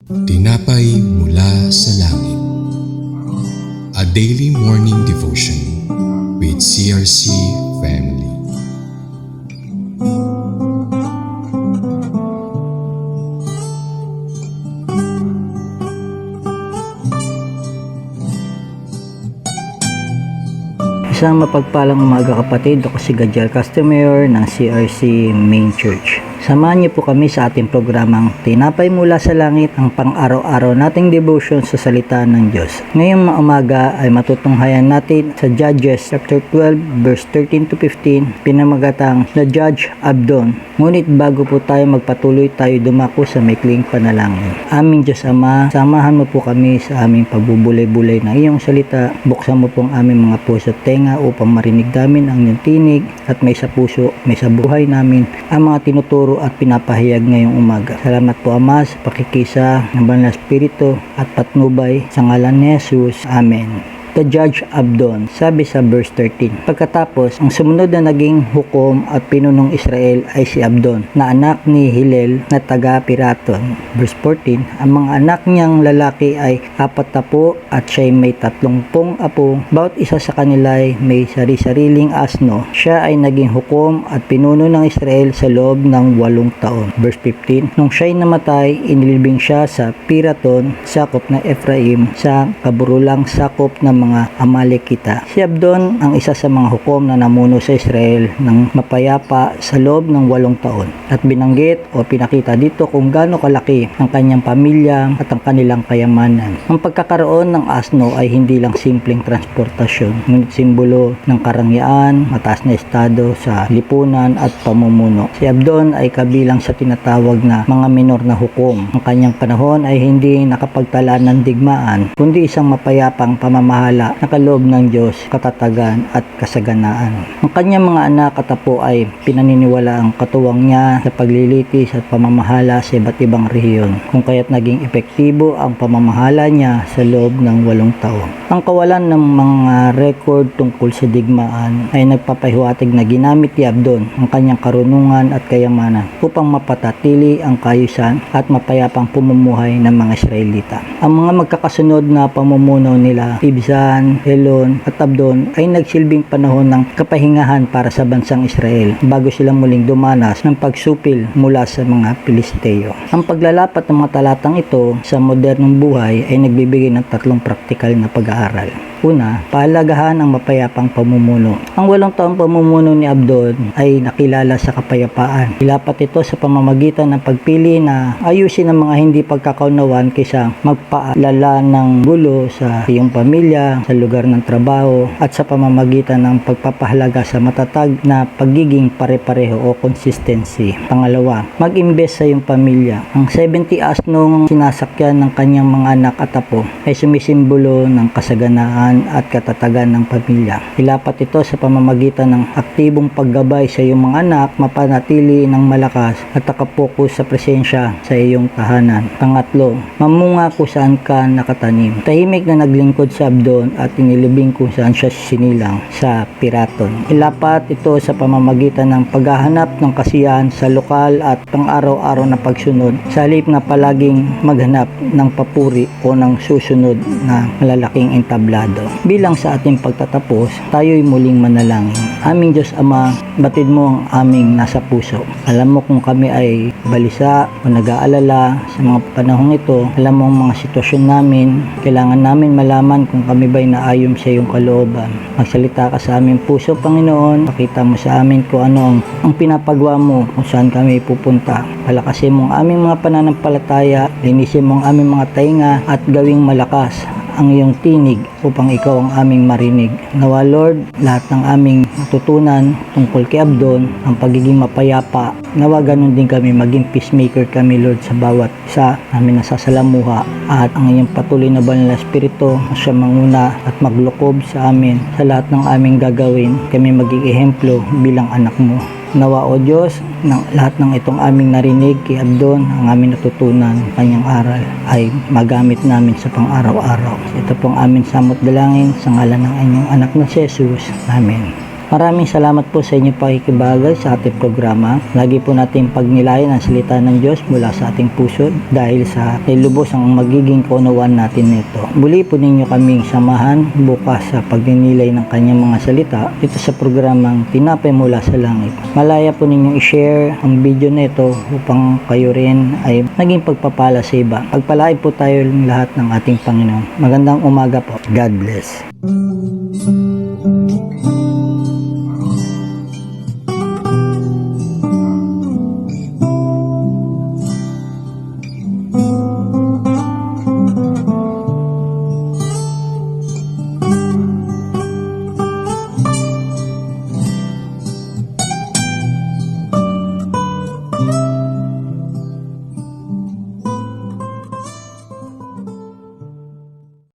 Tinapay mula sa langit. A daily morning devotion with CRC family. Isang mapagpalang umaga kapatid, ako si Gadiel Customer ng CRC Main Church. Samahan niyo po kami sa ating programang Tinapay Mula sa Langit, ang pang-araw-araw nating devotion sa salita ng Diyos. Ngayong umaga ay matutunghayan natin sa Judges chapter 12 verse 13 to 15, pinamagatang The Judge Abdon. Ngunit bago po tayo magpatuloy, tayo dumako sa maikling panalangin. Aming Diyos Ama, samahan mo po kami sa aming pagbubulay-bulay ng iyong salita. Buksan mo po ang aming mga puso at tenga upang marinig namin ang iyong tinig at may sa puso, may sa buhay namin ang mga tinuturo at pinapahayag ngayong umaga. Salamat po Ama sa pakikisa ng Banal na Espiritu at patnubay sa ngalan ni Jesus. Amen. The Judge Abdon, sabi sa verse 13. Pagkatapos, ang sumunod na naging hukom at pinunong Israel ay si Abdon, na anak ni Hillel na taga Piraton. Verse 14, ang mga anak niyang lalaki ay 40 at siya'y may 30 apo. Bawat isa sa kanila ay may sari-sariling asno. Siya ay naging hukom at pinuno ng Israel sa loob ng 8 taon. Verse 15, nung siya'y namatay, inilibing siya sa Piraton, sakop na Ephraim, sa kaburulang sakop ng mga Amalekita. Si Abdon ang isa sa mga hukom na namuno sa Israel ng mapayapa sa loob ng 8 taon. At binanggit o pinakita dito kung gaano kalaki ang kanyang pamilya at ang kanilang kayamanan. Ang pagkakaroon ng asno ay hindi lang simpleng transportasyon, ngunit simbolo ng karangyaan, mataas na estado sa lipunan at pamumuno. Si Abdon ay kabilang sa tinatawag na mga minor na hukom. Ang kanyang panahon ay hindi nakapagtala ng digmaan, kundi isang mapayapang pamamahala na kaloob ng Diyos, katatagan at kasaganaan. Ang kanyang mga anak at apo ay pinaniniwala ang katuwang niya sa paglilitis at pamamahala sa iba't ibang rehiyon, kung kaya't naging epektibo ang pamamahala niya sa loob ng 8 taon. Ang kawalan ng mga record tungkol sa digmaan ay nagpapahiwatig na ginamit ni Abdon ang kanyang karunungan at kayamanan upang mapatatili ang kaayusan at mapayapang pamumuhay ng mga Israelita. Ang mga magkakasunod na pamumuno nila, Ibzan, Elon at Abdon ay nagsilbing panahon ng kapahingahan para sa bansang Israel bago sila muling dumanas ng pagsupil mula sa mga Pilisteo. Ang paglalapat ng mga talatang ito sa modernong buhay ay nagbibigay ng 3 praktikal na pag-aaral. Una, pahalagahan ang mapayapang pamumuno. Ang 8 taong pamumuno ni Abdon ay nakilala sa kapayapaan. Ilapat ito sa pamamagitan ng pagpili na ayusin ang mga hindi pagkakaunawan kaysa magpaalala ng gulo sa iyong pamilya, sa lugar ng trabaho, at sa pamamagitan ng pagpapahalaga sa matatag na pagiging pare-pareho o consistency. Pangalawa, mag-invest sa iyong pamilya. Ang 70 asnong sinasakyan ng kanyang mga anak at apo ay sumisimbolo ng kasaganaan at katatagan ng pamilya. Ilapat ito sa pamamagitan ng aktibong paggabay sa iyong mga anak, mapanatili ng malakas at nakapokus sa presensya sa iyong tahanan. Pangatlo, mamunga kung saan ka nakatanim. Tahimik na naglingkod sa Abdon at inilibing kung saan siya sinilang sa Piraton. Ilapat ito sa pamamagitan ng paghahanap ng kasiyahan sa lokal at pang-araw-araw na pagsunod sa halip na palaging maghanap ng papuri o ng susunod na malalaking entablado. Bilang sa ating pagtatapos, tayo'y muling manalangin. Aming Diyos Ama, batid mo ang aming nasa puso. Alam mo kung kami ay balisa o nag-aalala sa mga panahong ito. Alam mo ang mga sitwasyon namin. Kailangan namin malaman kung kami ba'y naayon sa iyong kalooban. Magsalita ka sa aming puso, Panginoon. Pakita mo sa amin kung ano ang pinapagawa mo, kung saan kami pupunta. Palakasin mo ang aming mga pananampalataya. Linisin mo ang aming mga tainga at gawing malakas ang iyong tinig upang ikaw ang aming marinig. Nawa Lord, lahat ng aming natutunan tungkol kay Abdon, ang pagiging mapayapa, nawa ganun din kami, maging peacemaker kami Lord sa bawat isa namin nasasalamuha, at ang iyong patuloy na Banal na Espiritu siya manguna at maglukob sa amin sa lahat ng aming gagawin. Kami maging ehemplo bilang anak mo. Nawa o Diyos, lahat ng itong aming narinig kay Abdon, ang aming natutunan, kanyang aral, ay magamit namin sa pang-araw-araw. Ito pong aming samot dalangin sa ngalan ng inyong anak na si Jesus. Amen. Maraming salamat po sa inyong pakikibagay sa ating programa. Lagi po natin pagnilayan ang salita ng Diyos mula sa ating puso dahil sa lubos ang magiging kaunawaan natin nito. Muli po ninyo kaming samahan bukas sa pagninilay ng kanyang mga salita dito sa programang Tinapay Mula sa Langit. Malaya po ninyong i-share ang video nito upang kayo rin ay naging pagpapala sa iba. Pagpalain po tayo lahat ng ating Panginoon. Magandang umaga po. God bless.